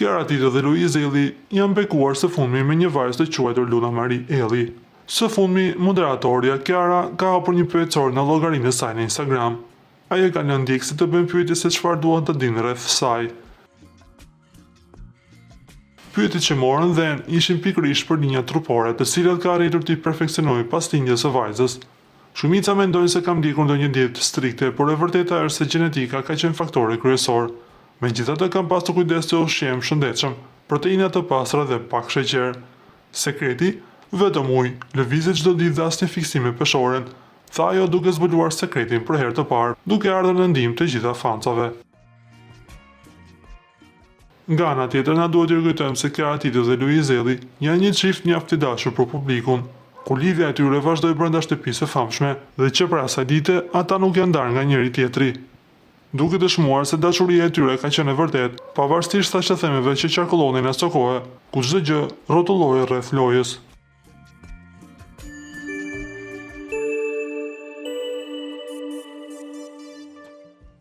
Kiara Tito dhe Luiz Elli janë bekuar së fundmi me një vajzë të quajtur Luna Marie Elli. Së fundmi, moderatorja Kiara ka hapur një pyetësor në llogarinë e saj në Instagram. Ajo ka lënë ndjekësit të bëjnë pyetje se çfarë duan të dinë rreth saj. Pyetjet që morën dhen ishin pikërisht për linjat trupore, të cilat ka arritur t'i perfeksionojë pas lindjes së vajzës. Shumica mendojnë se ka ndjekur ndonjë dietë strikte, por e vërteta është se gjenetika ka qenë faktori kryesor. Megjithatë kanë pasur kujdes të ushqim shëndetshëm, proteina të pastra dhe pak sheqer. Sekreti, vetëm ujë, lëvizje çdo ditë dhe asnjë fiksime peshore, tha ajo duke zbuluar sekretin për herë të parë, duke ardhur në ndihmë të gjitha fansave. Nga ana tjetër na duhet t'ju kujtojmë se Kiara Tito dhe Luiz Elli janë një çift mjaft i dashur për publikun, ku lidhja e tyre vazhdoi brenda shtëpisë së famshme dhe që për asaj dite ata nuk janë ndarë nga njëri tjetri. Duke dëshmuar se dashuria e tyre ka qenë e vërtetë, pavarësisht thashëthemeve që qarkullonin as kohë, ku çdo gjë rrotullohej rreth lojës.